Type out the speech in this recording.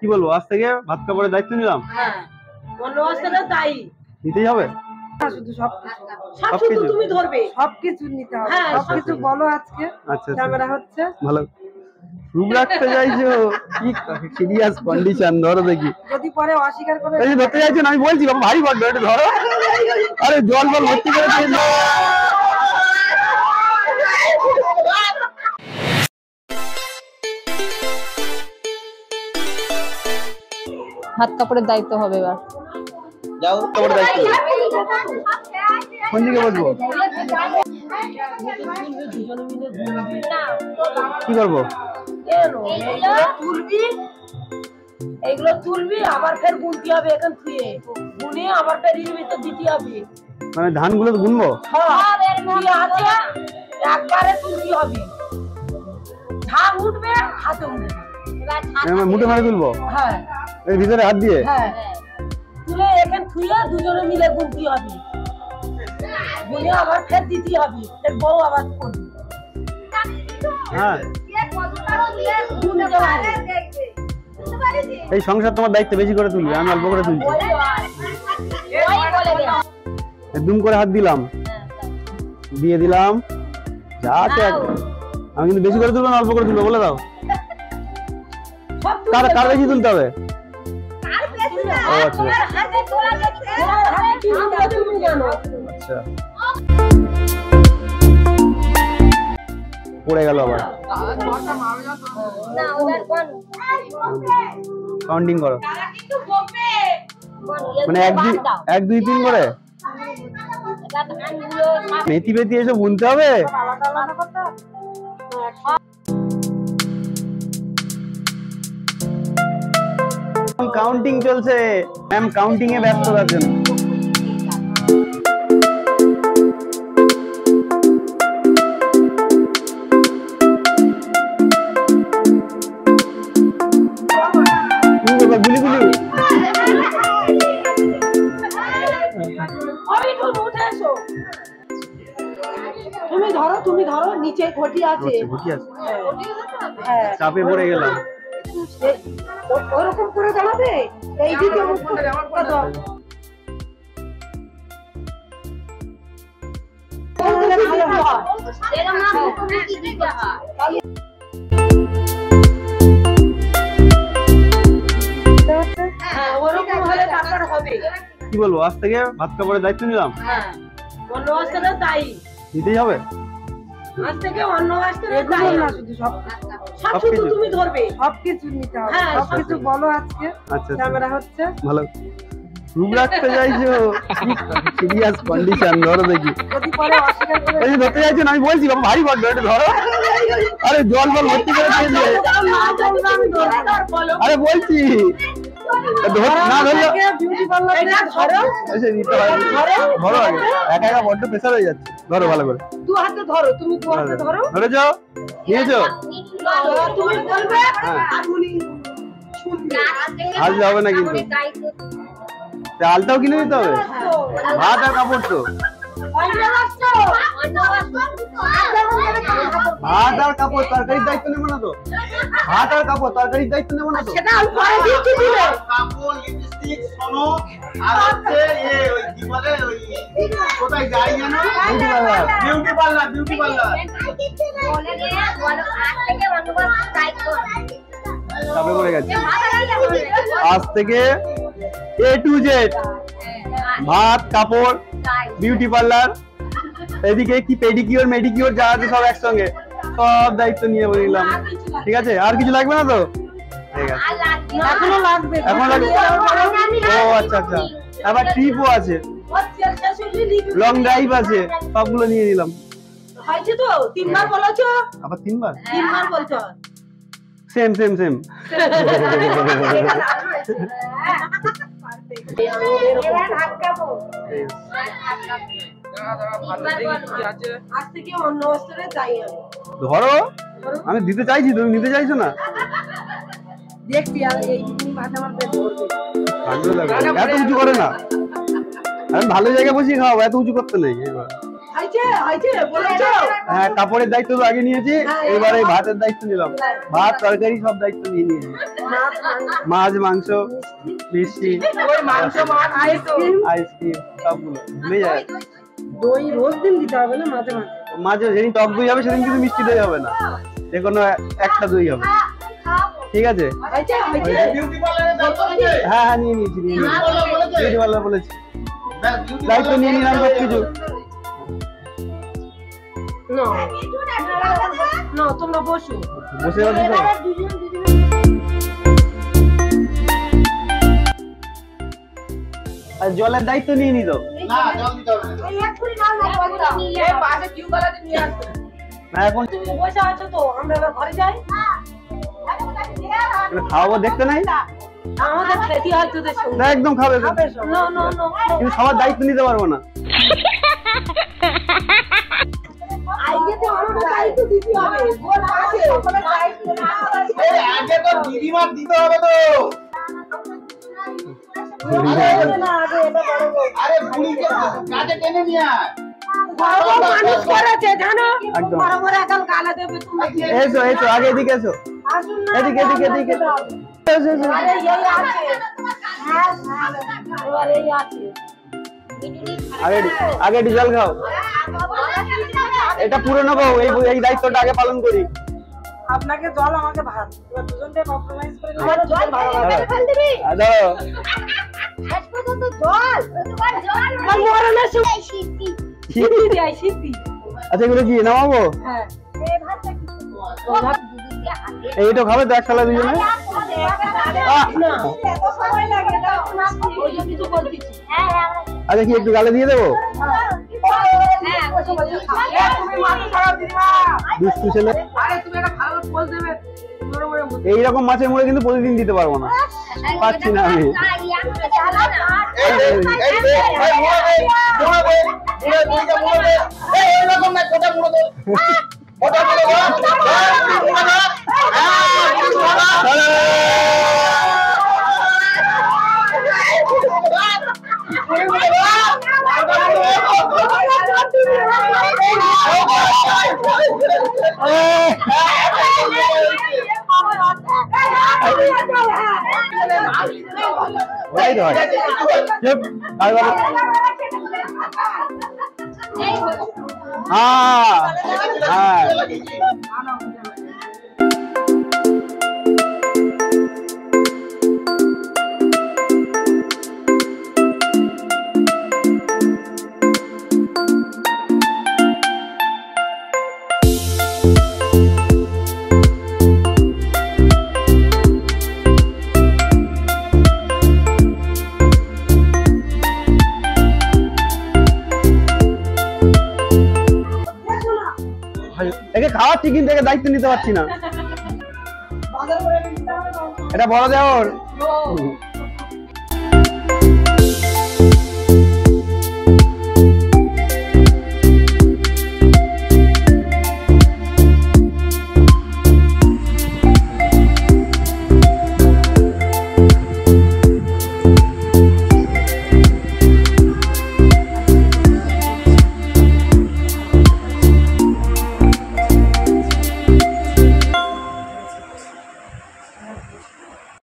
কি বলবো, আজ থেকে ভাত কাপড়ের দায়িত্ব নিলাম। হ্যাঁ, অন্য আসলে তাই নিতেই হবে। শুধু সবকিছু তুমি ধরবে, সবকিছু নিতে হবে। হ্যাঁ, সবকিছু বলো আজকে আচ্ছা ক্যামেরা হচ্ছে ভালো রূপ রাখতে চাইছো, কি সিরিয়াস কন্ডিশন। ধরো দেখি, যদি পরে অস্বীকার করে এই যে ধরতে চাইছো না, আমি বলছি বাবা ভারী বড্ড, একটু ধরো। আরে জল বল ভর্তি করে দিয়েছো। হাত কাপড়ের দায়িত্ব হবে এবার। যাও কাপড়ের দায়িত্ব। কোন দিকে বসবো, কি করবো? এইগুলো তুলবি, আবার ফের গুনতে হবে, এখান থেকে গুনে আবার ফের এর ভিতর দিতে হবে। মানে ধানগুলো গুনবো? আছে একবারে তুলতে হবে, ধান উঠবে হাতে উঠবে, মুঠে মারে তুলবো? হ্যাঁ, এই ভিতরে হাত দিয়ে? হ্যাঁ, তুলে এখান থুয়ে দুজনে মিলে গুনতে হবে, গুনে আবার ফের দিতে হবে, ফের বউ আবার করবে। হ্যাঁ, গুনতে হবে। এই সংসার তোমার দায়িত্ব বেশি করে তুলবে, আমি অল্প করে তুলছি। দুম করে হাত দিলাম, দিয়ে দিলাম, যা আছে আমি কিন্তু বেশি করে তুলবো না, অল্প করে তুলবো, বলে দাও। কার কার বেশি তুলতে হবে? ও আচ্ছা আচ্ছা, পড়ে গেল আবার। কাউন্টিং করো, মানে 1 2 3 করে মেথি বেতি এসব বুনতে হবে। কাউন্টিং চলছে, ম্যাম কাউন্টিং এ ব্যস্ত আছেন। গুলি গুলি তুমি ধরো নিচে ঘটি আছে, চাপে পড়ে গেলাম। ওরকম করে দাঁড়াবে, এই দিকে মুখ করে দাও। ওরকম হলে টাকার হবে। কি বলবো, আজ থেকে ভাত কাপড়ের দায়িত্ব নিলাম। হ্যাঁ, অন্য আসলে তাই নিতেই হবে। আজ থেকে অন্য আসলে এগুলো না, শুধু সবকিছু তুমি ধরবে, সবকিছু নিতে হবে। হ্যাঁ, সবকিছু বলো আজকে আচ্ছা ক্যামেরা হচ্ছে ভালো রূপ রাখতে চাইছো, কি সিরিয়াস কন্ডিশন। ধরো দেখি, যদি পরে অস্বীকার করে এই যে ধরতে চাইছো না, আমি বলছি বাবা ভারী বড্ড, একটু ধরো। আরে জল বল ভর্তি করে দিয়েছো। আরে বলছি না ধরলে বিউটি পার্লার ধরো, এসে নিতে হয়। ধরো আগে, একা একা বড্ড প্রেসার হয়ে যাচ্ছে। ধরো ভালো করে, দু হাতে ধরো, তুমি দু হাতে ধরো, ধরেছো, নিয়েছো? তুমি বলবে হ্যাঁ। আর উনি শুনবে। আজ হবে না কিন্তু, চালটাও কিনে দিতে হবে। ভাত আর কাপড় তো, ভাত আর কাপড়, তরকারির দায়িত্ব নেবো না তো? ভাত আর কাপড়, তরকারির দায়িত্ব নেবো না তো? সেটা আমি পরে দিচ্ছি দিলে। কাপড়, লিপস্টিক, সোনো, আর হচ্ছে ওই কি বলে ওই কোথায় যাই জানো? Beauty parlour, beauty parlour. চাপে পড়ে গেছে। আজ থেকে A to Z, ভাত কাপড় বিউটি পার্লার, এদিকে কি পেডিকিওর মেডিকিওর যা আছে সব একসঙ্গে, সব দায়িত্ব নিয়ে বলিলাম। ঠিক আছে, আর কিছু লাগবে না তো? ঠিক আছে, এখনো লাগবে। এখন লাগবে। ও আচ্ছা আচ্ছা, আবার ট্রিপও আছে, লং ড্রাইভ আছে, সবগুলো নিয়ে নিলাম। হয়েছে তো, তিনবার বলেছো, আবার 3 বার তিনবার বলছো। Same same same. আজ থেকে অন্য বস্ত্রে যাই আমি। ধরো, আমি দিতে চাইছি, তুমি নিতে চাইছো না। দেখছি আর এই ভাত আমার পেট ভরবে। এত উঁচু করে না, আমি ভালো জায়গায় বসিয়ে খাওয়াবো, এত উঁচু করতে নেই। এবার হ্যাঁ, কাপড়ের দায়িত্ব তো আগে নিয়েছি, এবারে ভাতের দায়িত্ব নিলাম। ভাত তরকারি সব দায়িত্ব নিয়ে নিয়েছি। মাছ মাংস মিষ্টি ওই মাংস মাছ আইসক্রিম আইসক্রিম সবগুলো ভুলে যায়। দই রোজ দিন দিতে হবে না, মাঝে মাঝে। মাঝে যেদিন টক দই হবে সেদিন কিন্তু মিষ্টি দই হবে না, যে কোনো একটা দই হবে, ঠিক আছে? বিউটি পার্লারে দায়িত্ব নিয়েছে? হ্যাঁ হ্যাঁ নিয়ে নিয়েছি নিয়ে নিয়েছি, বিউটি পার্লার বলেছি, দায়িত্ব নিয়ে নিলাম সব কিছু। না না তোমরা বসো। বসে আছি তো। আর জলের দায়িত্ব নিয়ে নিত না জল দিতে হবে না। এই পাশে টিউবওয়েলে নিয়ে আসবে। না, এখন তুমি বসে আছো তো, আমরা এবার ঘরে যাই। খাওয়াবো দেখতে নাই, আমাদের খেতে হয় তোদের সঙ্গে। না একদম খাবে, না না না কিন্তু সবার দায়িত্ব নিতে পারবো না। আজকে তো আমাকে দায়িত্ব দিতে হবে। ওর পাশে সকলের দায়িত্ব না। এই আগে তো দিদিমার দিতে হবে তো। আরে বুড়িকে কাজে টেনে নিয়ে আয়। বড় মানুষ করেছে জানো, একদম। বড় বড় এখন গালা দেবে তুমি। এসো এসো আগে এদিকে এসো, আসুন না, এদিকে এদিকে এদিকে এসো, এসো, এসো। আরে এই আছে, এবার এই আছে। আগে আগে একটু জল খাও, এটা পুরনো বউ, এই দায়িত্বটা আগে পালন করি। আপনাকে জল, আমাকে ভাত, এবার দুজনকে কম্প্রোমাইজ করে আমার জল ভালো লাগে। দাও আমার মরণের সময় সিদ্ধি দেয়, সিদ্ধি। আচ্ছা এগুলো কি নামাবো? হ্যাঁ এইটা খাবে তো একসাথে দুজনে? আহ! ওই যে কিছু বলতেছি। আচ্ছা কি একটু গালে দিয়ে দেবো? তুমি মাথা খারাপ দিবা। দুষ্টু ছেলে। আরে তুমি একটা ভালো পোজ দেবে। এইরকম মাছের মুড়ে কিন্তু প্রতিদিন দিতে পারবো না, পাচ্ছি না আমি। এইরকম না কোটা মুড়ো দে, কোটা মুড়ো দে, মুড়ো দে। ওটাই তো হয়। চুপ, আর বলো। হ্যাঁ হ্যাঁ একে খাওয়াচ্ছি কিন্তু একে দায়িত্ব নিতে পারছি না। এটা বড় দেওর।